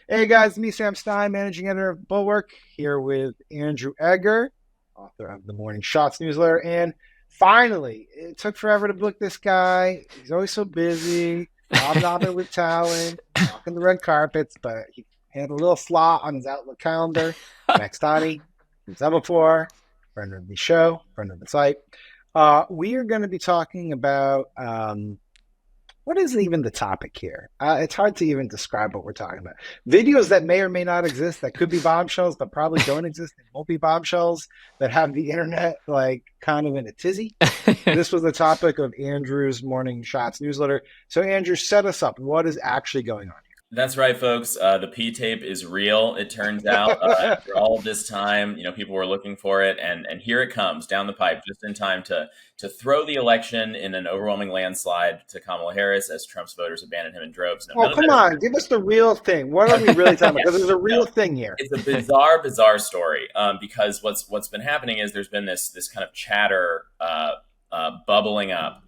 Hey guys, me Sam Stein, managing editor of Bulwark, here with Andrew Egger, author of the Morning Shots newsletter. And finally, it took forever to book this guy. He's always so busy, hobnobbing with talent, walking the red carpets, but he had a little slot on his Outlook calendar. Max Tani from Semafor, friend of the show, friend of the site. We are going to be talking about what is even the topic here? It's hard to even describe what we're talking about. Videos that may or may not exist, that could be bombshells, but probably don't exist. They won't be bombshells, that have the internet like kind of in a tizzy. This was the topic of Andrew's Morning Shots newsletter. So Andrew, set us up. What is actually going on That's right, folks. The P tape is real. It turns out here? after all of this time, people were looking for it, and here it comes down the pipe, just in time to throw the election in an overwhelming landslide to Kamala Harris as Trump's voters abandoned him in droves. No, Oh, none of come that on. Give us the real thing. What are we really talking about? yeah, Because there's a no, real thing here. it's a bizarre story. Because what's been happening is there's been this kind of chatter bubbling up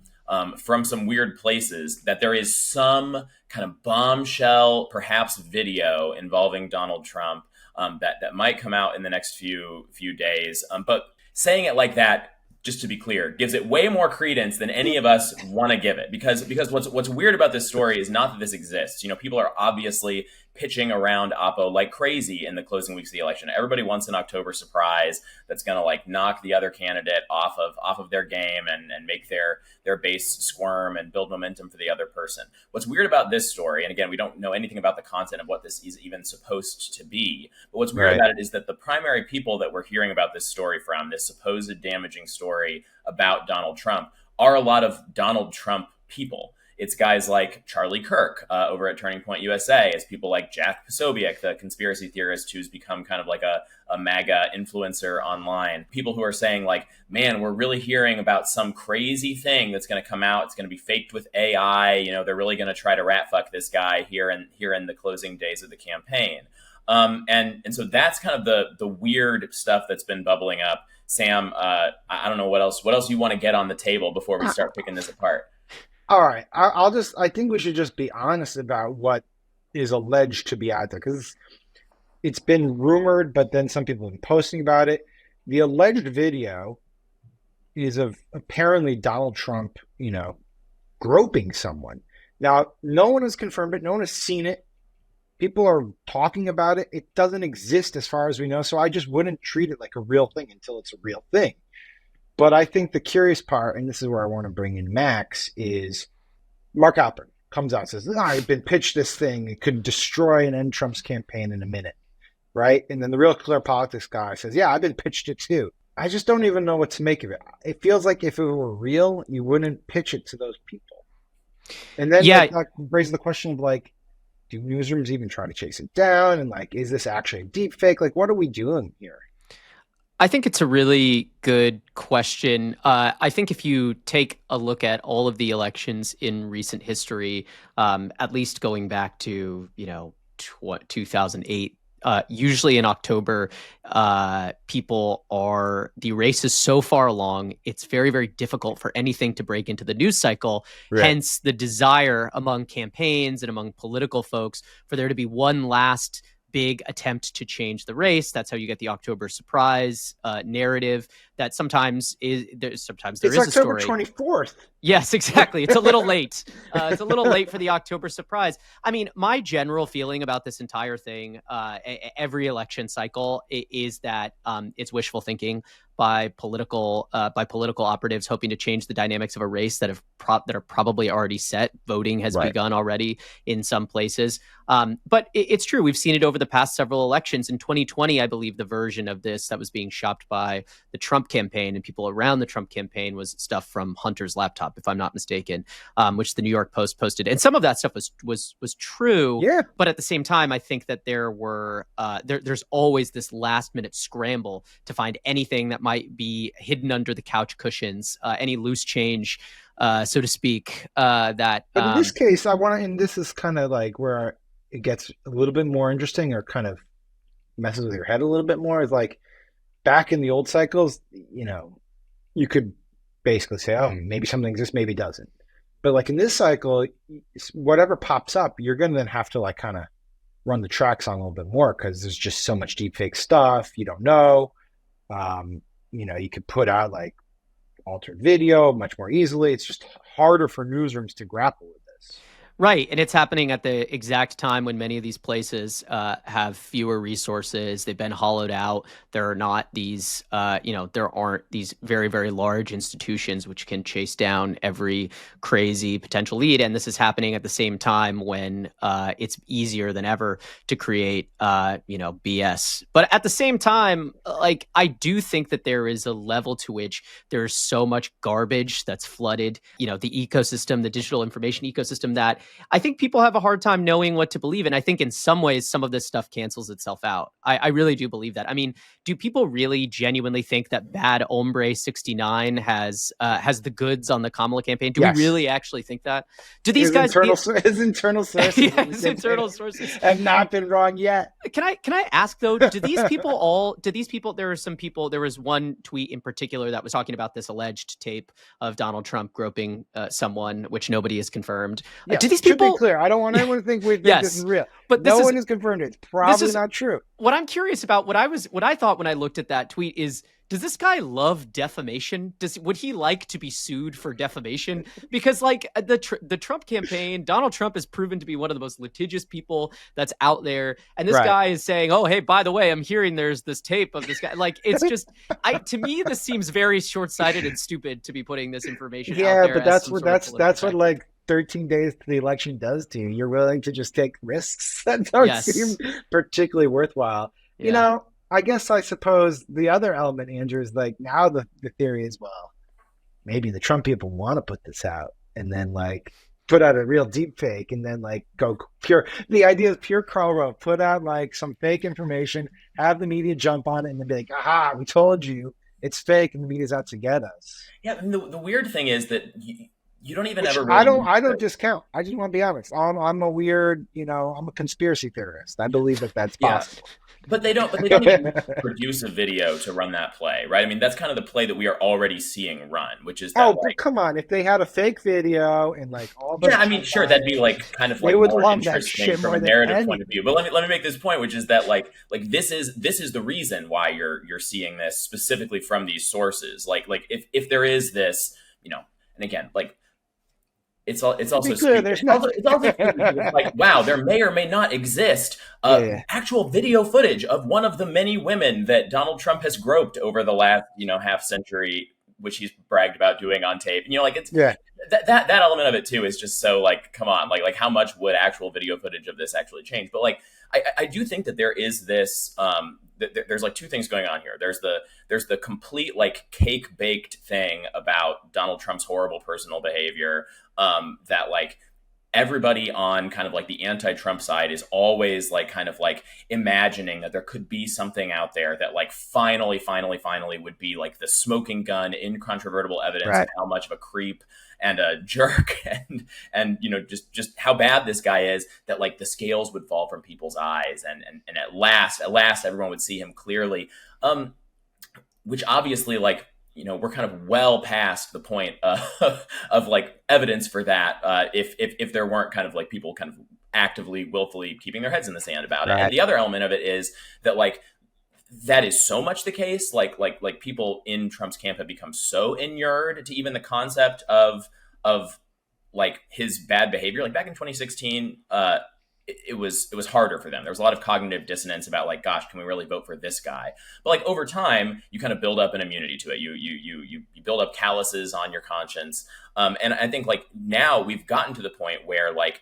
from some weird places that there is some kind of bombshell, perhaps video involving Donald Trump that might come out in the next few days. But saying it like that, just to be clear, gives it way more credence than any of us want to give it. Because what's weird about this story is not that this exists. People are obviously pitching around Oppo like crazy in the closing weeks of the election. Everybody wants an October surprise that's going to like knock the other candidate off of their game and make their base squirm and build momentum for the other person. What's weird about this story, and again, we don't know anything about the content of what this is even supposed to be, but what's weird Right. about it is that the primary people that we're hearing about this story from, this supposed damaging story about Donald Trump, are a lot of Donald Trump people. It's guys like Charlie Kirk over at Turning Point USA. It's people like Jack Posobiec, the conspiracy theorist who's become kind of like a MAGA influencer online. People who are saying like, man, we're really hearing about some crazy thing that's going to come out. It's going to be faked with AI. They're really going to try to rat fuck this guy here in the closing days of the campaign. And so that's kind of the weird stuff that's been bubbling up. Sam, I don't know what else you want to get on the table before we start picking this apart. All right. I think we should just be honest about what is alleged to be out there because it's been rumored, but then some people have been posting about it. The alleged video is of apparently Donald Trump, groping someone. Now, no one has confirmed it. No one has seen it. People are talking about it. It doesn't exist as far as we know. So I just wouldn't treat it like a real thing until it's a real thing. But I think the curious part, and this is where I want to bring in Max, is Mark Alpert comes out and says, I've been pitched this thing. It could destroy and end Trump's campaign in a minute, right? And then the real clear politics guy says, yeah, I've been pitched it too. I just don't even know what to make of it. It feels like if it were real, you wouldn't pitch it to those people. And then Yeah, that raises the question of like, do newsrooms even try to chase it down? And like, is this actually a deep fake? Like, what are we doing here? I think it's a really good question. I think if you take a look at all of the elections in recent history, at least going back to 2008, usually in October, the race is so far along, it's very, very difficult for anything to break into the news cycle. Right. Hence the desire among campaigns and among political folks for there to be one last big attempt to change the race. That's how you get the October surprise narrative that sometimes there It's is October a story. 24th. Yes, exactly. It's a little late. It's a little late for the October surprise. I mean, my general feeling about this entire thing, every election cycle, is that it's wishful thinking by political operatives hoping to change the dynamics of a race that are probably already set. Voting has begun already in some places. But it's true. We've seen it over the past several elections. In 2020, I believe the version of this that was being shopped by the Trump campaign and people around the Trump campaign was stuff from Hunter's laptop, if I'm not mistaken, which the New York Post posted. And some of that stuff was true. Yeah. But at the same time, I think that there's always this last minute scramble to find anything that might be hidden under the couch cushions, any loose change, so to speak. But in this case, and this is kind of like where it gets a little bit more interesting or kind of messes with your head a little bit more, is like back in the old cycles, you could basically say, oh, maybe something exists, maybe it doesn't. But like in this cycle, whatever pops up, you're going to then have to like kind of run the tracks on a little bit more because there's just so much deepfake stuff you don't know. Um, you could put out like altered video much more easily. It's just harder for newsrooms to grapple with this. Right. And it's happening at the exact time when many of these places have fewer resources. They've been hollowed out. There are not these, there aren't these very, very large institutions which can chase down every crazy potential lead. And this is happening at the same time when it's easier than ever to create, BS. But at the same time, like, I do think that there is a level to which there's so much garbage that's flooded, the ecosystem, the digital information ecosystem, that I think people have a hard time knowing what to believe. And I think in some ways, some of this stuff cancels itself out. I really do believe that. I mean, do people really genuinely think that Bad Hombre 69 has the goods on the Kamala campaign? Do Yes. we really actually think that? Do these his guys his internal sources, his internal sources have not been wrong yet? Can I ask though, do these people there was one tweet in particular that was talking about this alleged tape of Donald Trump groping someone, which nobody has confirmed. Yes, Do these people, to be clear, I don't want anyone to think Yes, this is real, but no one has confirmed it. It's probably not true. What I'm curious about, what I thought when I looked at that tweet is, does this guy love defamation? Would he like to be sued for defamation? Because like the Trump campaign, Donald Trump has proven to be one of the most litigious people that's out there. And this guy is saying, oh, hey, by the way, I'm hearing there's this tape of this guy. Like, it's just, to me, this seems very short-sighted and stupid to be putting this information out there. Yeah, but that's what like 13 days to the election does to you. You're willing to just take risks that don't seem particularly worthwhile. Yeah. I suppose the other element, Andrew, is like now the theory is, well, maybe the Trump people want to put this out and then like put out a real deep fake and then like go pure. The idea is pure Karl Rove, put out like some fake information, have the media jump on it and then be like, aha, we told you it's fake and the media's out to get us. Yeah, and the weird thing is that you don't even ever. Really I don't discount. I just want to be honest. I'm a weird, I'm a conspiracy theorist. I believe that's possible. But they don't even produce a video to run that play, right? I mean, that's kind of the play that we are already seeing run, which is that, but come on, if they had a fake video and like all the sure, that'd be like kind of like more interesting from a narrative point of view. But let me make this point, which is that like this is the reason why you're seeing this specifically from these sources. Like if there is this, and again, like it's also clear, it's also like, wow, there may or may not exist actual video footage of one of the many women that Donald Trump has groped over the last half century, which he's bragged about doing on tape. And it's that element of it too is just so like, come on, like how much would actual video footage of this actually change? But like I do think that there is this there's like two things going on here. There's the complete like cake baked thing about Donald Trump's horrible personal behavior, that like everybody on kind of like the anti-Trump side is always like kind of like imagining that there could be something out there that like finally would be like the smoking gun, incontrovertible evidence of how much of a creep and a jerk and just how bad this guy is, that like the scales would fall from people's eyes and at last everyone would see him clearly, which obviously like we're kind of well past the point of like evidence for that, if there weren't kind of like people kind of actively willfully keeping their heads in the sand about it. And the other element of it is that like that is so much the case, like people in Trump's camp have become so inured to even the concept of like his bad behavior. Like back in 2016, it was harder for them. There was a lot of cognitive dissonance about like, gosh, can we really vote for this guy? But like over time, you kind of build up an immunity to it. You build up calluses on your conscience. And I think like now we've gotten to the point where like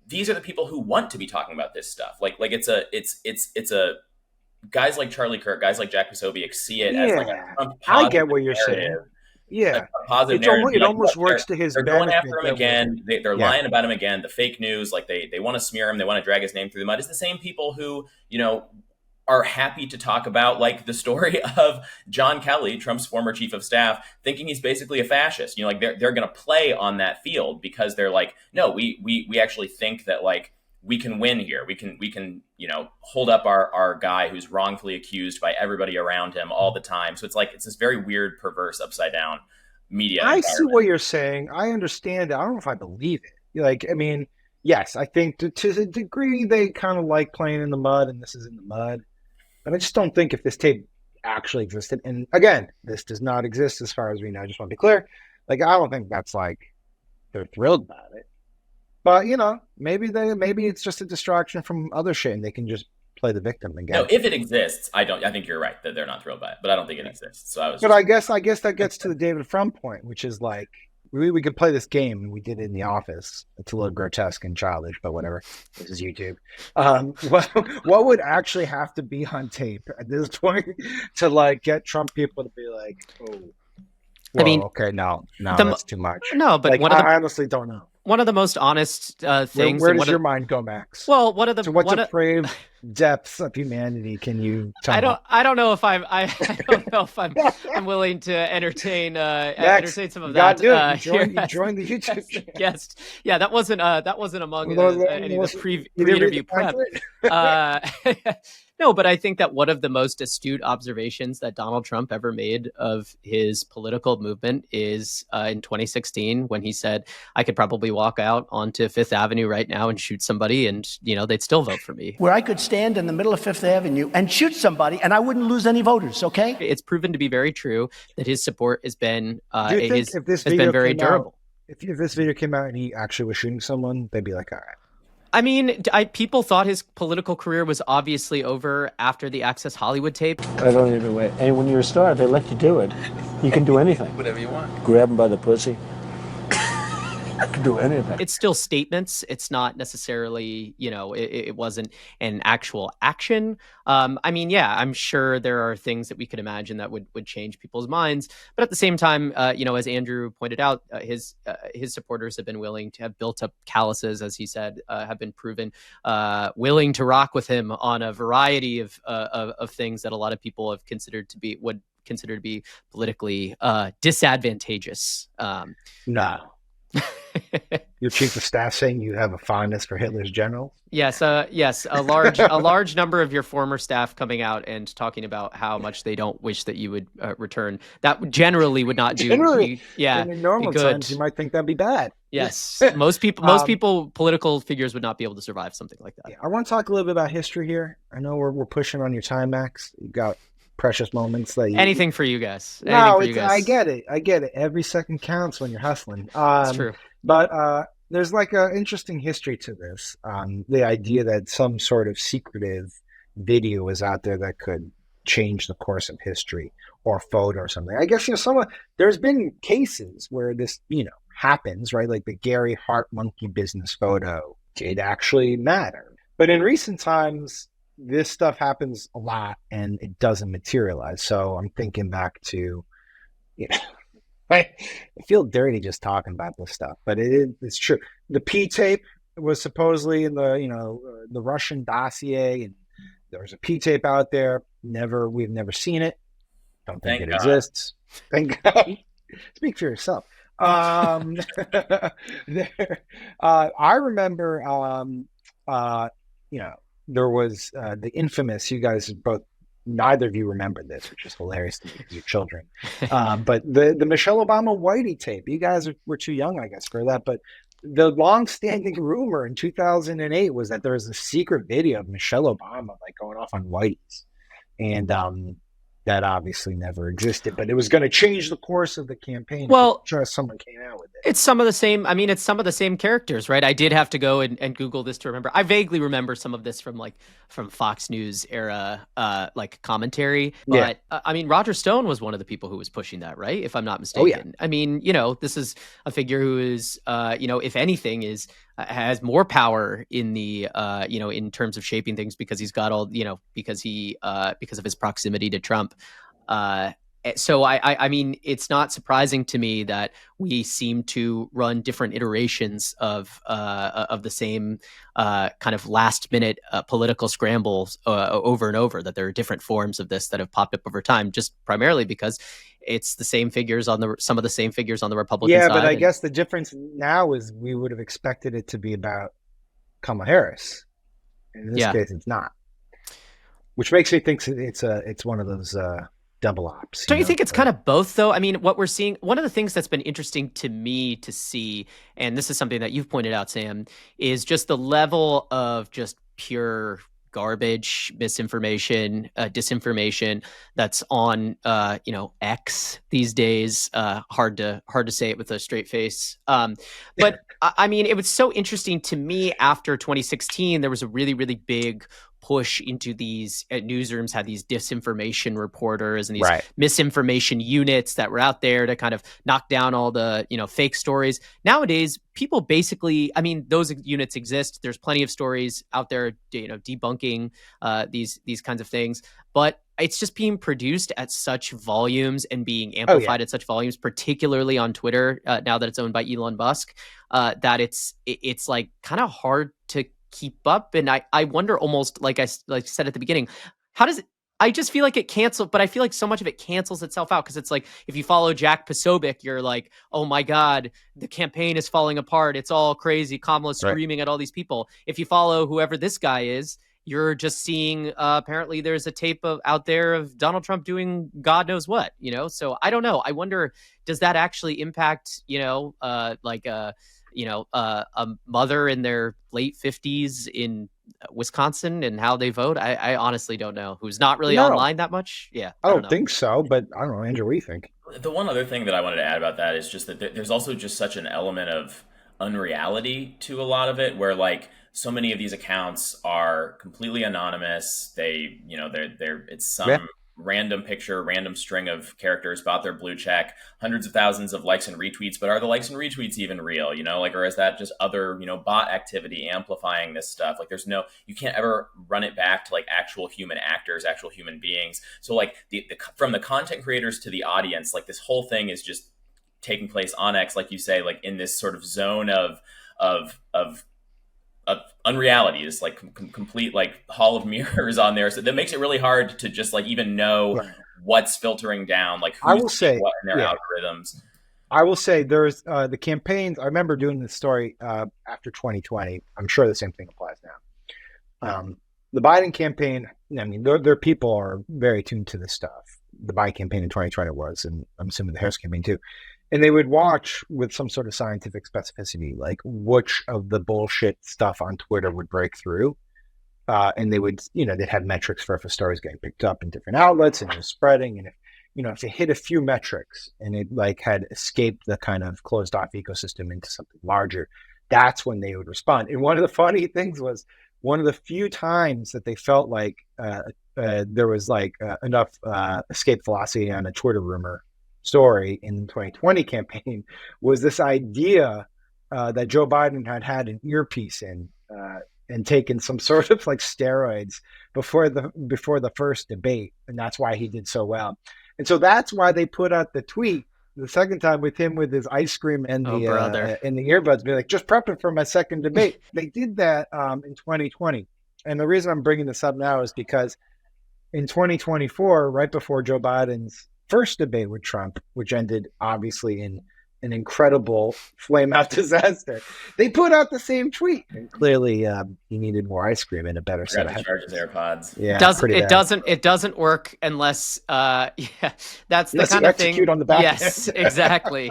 these are the people who want to be talking about this stuff. Like it's a guys like Charlie Kirk, guys like Jack Posobiec see it as like a Trump I get what you're saying. Yeah, a positive narrative. It almost works to his benefit. They're going after him again. They're lying about him again. The fake news, like they want to smear him. They want to drag his name through the mud. It's the same people who, are happy to talk about like the story of John Kelly, Trump's former chief of staff, thinking he's basically a fascist. Like they're going to play on that field because they're like, no, we actually think that like we can win here. We can hold up our guy who's wrongfully accused by everybody around him all the time. So it's this very weird, perverse, upside down media. I see what you're saying. I understand it. I don't know if I believe it. Like, I mean, yes, I think to a degree they kind of like playing in the mud, and this is in the mud. But I just don't think if this tape actually existed, and again, this does not exist as far as we know. I just want to be clear. Like, I don't think that's like they're thrilled about it. But maybe it's just a distraction from other shit, and they can just play the victim No, again. if it exists, I don't. I think you're right that they're not thrilled by it, but I don't think it exists. So I was But just I guess that gets to the David Frum point, which is like we could play this game, and we did it in the office. It's a little grotesque and childish, but whatever. This is YouTube. What would actually have to be on tape at this point to like get Trump people to be like, oh, I whoa, mean, okay, no, the that's too much. no, but Like, I honestly don't know. one of the most honest things. Where And does your mind go, Max? well, one of the To what one of, depraved depths of humanity can you I tunnel? don't know if I don't know if I'm willing to entertain Max, entertain some of you that. gotta do it. Here You join the YouTube as a channel. guest. Yeah, that wasn't among any of the You didn't read pre-interview the prep. content? No, but I think that one of the most astute observations that Donald Trump ever made of his political movement is in 2016 when he said, "I could probably walk out onto Fifth Avenue right now and shoot somebody, and they'd still vote for me." Where I could stand in the middle of Fifth Avenue and shoot somebody, and I wouldn't lose any voters. Okay? It's proven to be very true that his support has been Do you think if this has video been very came out, durable. if this video came out and he actually was shooting someone, they'd be like, all right. I mean, people thought his political career was obviously over after the Access Hollywood tape. I don't even wait. And when you're a star, they let you do it. You can do anything. whatever you want. Grab them by the pussy. You can do anything. It's still statements. It's not necessarily, it wasn't an actual action. I mean, yeah, I'm sure there are things that we could imagine that would change people's minds. But at the same time, as Andrew pointed out, his supporters have been willing to have built up calluses, as he said, have been proven willing to rock with him on a variety of things that a lot of people have would consider to be politically disadvantageous. No. Your chief of staff saying you have a fondness for Hitler's generals? Yes, a large number of your former staff coming out and talking about how much they don't wish that you would return. That generally would not do. Generally, in in normal times, you might think that'd be bad. Yes, most people, political figures would not be able to survive something like that. Yeah, I want to talk a little bit about history here. I know we're pushing on your time, Max. You got precious moments that anything for you guys. I get it. Every second counts when you're hustling. It's true. But there's like an interesting history to this. The idea that some sort of secretive video is out there that could change the course of history, or photo or something. I guess there's been cases where this happens, right? Like the Gary Hart monkey business photo did actually matter. But in recent times, this stuff happens a lot and it doesn't materialize. So I'm thinking back to, I feel dirty just talking about this stuff, but it's true. The P tape was supposedly in the Russian dossier, and there was a P tape out there. We've never seen it. Don't think it exists. Thank God. Speak for yourself. I remember, there was the infamous. You guys both. Neither of you remember this, which is hilarious to me because you're children. But the Michelle Obama Whitey tape. You guys were too young, I guess, for that. But the long-standing rumor in 2008 was that there was a secret video of Michelle Obama like going off on Whitey's, and that obviously never existed. But it was going to change the course of the campaign. Well, just someone came out with it. It's some of the same. I mean, it's some of the same characters, right? I did have to go and Google this to remember. I vaguely remember some of this from Fox News era, like commentary. But I mean, Roger Stone was one of the people who was pushing that, right? If I'm not mistaken. Oh, yeah. I mean, this is a figure who is, if anything, has more power in the, in terms of shaping things because he's got all, because of his proximity to Trump. So I mean, it's not surprising to me that we seem to run different iterations of the same kind of last minute political scrambles over and over. That there are different forms of this that have popped up over time, just primarily because it's the same figures some of the same figures on the Republican side. Yeah, but I guess the difference now is we would have expected it to be about Kamala Harris. In this case, it's not, which makes me think it's one of those double ops. Don't you think it's kind of both, though? I mean, what we're seeing, one of the things that's been interesting to me to see, and this is something that you've pointed out, Sam, is just the level of just pure garbage, misinformation, disinformation that's on, X these days. Hard to say it with a straight face. But I mean, it was so interesting to me after 2016. There was a really, really big push into these newsrooms had these disinformation reporters and these misinformation units that were out there to kind of knock down all the fake stories. Nowadays, people basically, I mean, those units exist. There's plenty of stories out there, debunking these kinds of things, but it's just being produced at such volumes and being amplified at such volumes, particularly on Twitter now that it's owned by Elon Musk, that it's like kind of hard to keep up. And I wonder, almost like I said at the beginning, how does it, I just feel like it canceled, but I feel like so much of it cancels itself out, because it's like, if you follow Jack Posobiec, you're like, oh my God, the campaign is falling apart. It's all crazy. Kamala's screaming at all these people. If you follow whoever this guy is, you're just seeing, apparently there's a tape out there of Donald Trump doing God knows what, So I don't know. I wonder, does that actually impact, a mother in their late 50s in Wisconsin and how they vote? I honestly don't know. Who's not really online that much. Yeah, I don't think so, but I don't know, Andrew, what do you think? The one other thing that I wanted to add about that is just that there's also just such an element of unreality to a lot of it, where like so many of these accounts are completely anonymous. It's some random picture, random string of characters about their blue check, hundreds of thousands of likes and retweets. But are the likes and retweets even real? Or is that just other, bot activity amplifying this stuff? Like you can't ever run it back to like actual human actors, actual human beings. So like from the content creators to the audience, like this whole thing is just taking place on X, like you say, like in this sort of zone of unreality, this like complete like hall of mirrors on there. So that makes it really hard to just like even know what's filtering down, like who's saying what in their algorithms. I will say there's the campaigns. I remember doing this story after 2020. I'm sure the same thing applies now. The Biden campaign, I mean, their people are very tuned to this stuff. The Biden campaign in 2020 was, and I'm assuming the Harris campaign too. And they would watch with some sort of scientific specificity, like which of the bullshit stuff on Twitter would break through. And they would, they'd have metrics for if a story is getting picked up in different outlets and it was spreading. And if they hit a few metrics and it like had escaped the kind of closed off ecosystem into something larger, that's when they would respond. And one of the funny things was one of the few times that they felt like there was like enough escape velocity on a Twitter rumor story in the 2020 campaign was this idea that Joe Biden had an earpiece in and taken some sort of like steroids before the first debate, and that's why he did so well. And so that's why they put out the tweet the second time with him with his ice cream and the earbuds, be like, just prepping for my second debate. They did that in 2020, and the reason I'm bringing this up now is because in 2024, right before Joe Biden's first debate with Trump, which ended obviously in an incredible flame out disaster, they put out the same tweet. And clearly he needed more ice cream and a better set of charge his AirPods. Yeah, it doesn't work unless that's the kind of thing. Execute on the back. Yes, exactly.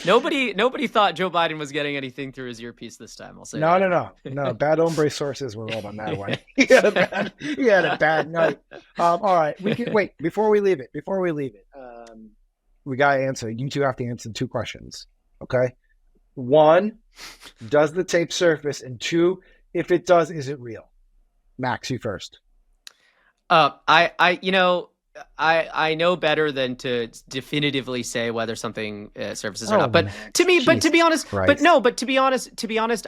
Nobody thought Joe Biden was getting anything through his earpiece this time. I'll say no. Bad hombre sources were rolled on that one. He had a bad night. All right, we can wait before we leave it. We got to answer. You two have to answer 2 questions. Okay. 1, does the tape surface? And 2, if it does, is it real? Max, you first. I know better than to definitively say whether something surfaces or not. But to be honest,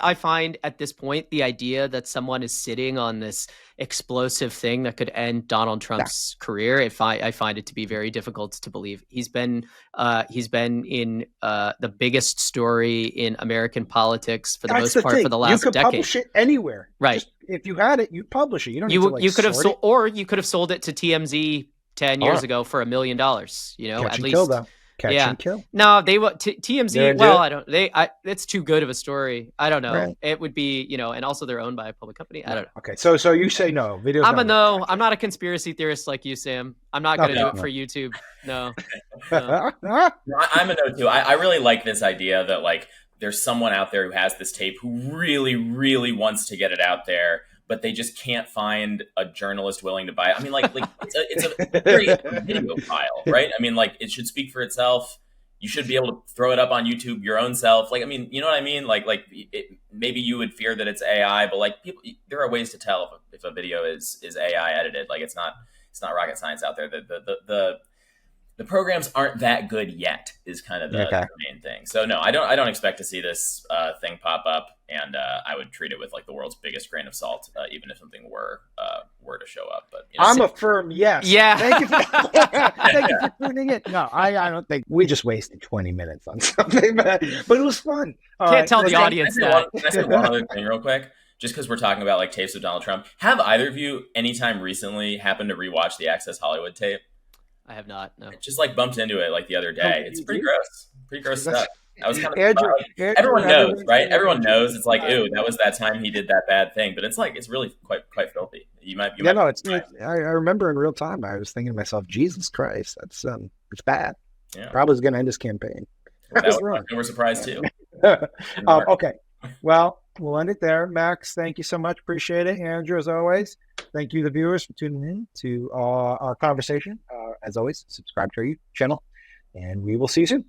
I find at this point the idea that someone is sitting on this explosive thing that could end Donald Trump's career, I find it to be very difficult to believe. He's been in the biggest story in American politics for the most part for the last decade. You could publish it anywhere, right? Just, if you had it, you'd publish it. You don't need to like you could have sold, or you could have sold it to TMZ 10 years ago for $1 million, at least. Catch and kill. No, they TMZ. They're Well, I don't. It's too good of a story. I don't know. Right. It would be, and also they're owned by a public company. I don't know. Okay, so you say no. Videos. I'm a no. I'm not a conspiracy theorist like you, Sam. I'm not going to do it No. for YouTube. No. I'm a no too. I really like this idea that like there's someone out there who has this tape who really, really wants to get it out there, but they just can't find a journalist willing to buy it. I mean, like it's a very video file, right? I mean, like it should speak for itself. You should be able to throw it up on YouTube your own self. Like, I mean, you know what I mean? Like maybe you would fear that it's AI, but like people, there are ways to tell if a video is AI edited. Like it's not rocket science out there. The programs aren't that good yet is kind of the main thing. So no, I don't expect to see this thing pop up, and I would treat it with like the world's biggest grain of salt, even if something were to show up. But I'm a firm yes. Yeah. Thank you for tuning in. No, I don't think we just wasted 20 minutes on something, but it was fun. Can't tell the audience that. Can I say one other thing real quick? Just because we're talking about like tapes of Donald Trump, have either of you anytime recently happened to rewatch the Access Hollywood tape? I have not. No. I just like bumped into it like the other day. It's pretty gross. Pretty gross stuff. I was kind of Andrew, everyone knows, right? Everyone knows. It's like, ooh, that was that time he did that bad thing. But it's like it's really quite filthy. You might. I remember in real time. I was thinking to myself, Jesus Christ, that's it's bad. Yeah. Probably was going to end his campaign. We're surprised too. Okay. Well, we'll end it there. Max, thank you so much. Appreciate it. Andrew, as always, thank you, the viewers, for tuning in to our conversation. As always, subscribe to our YouTube channel, and we will see you soon.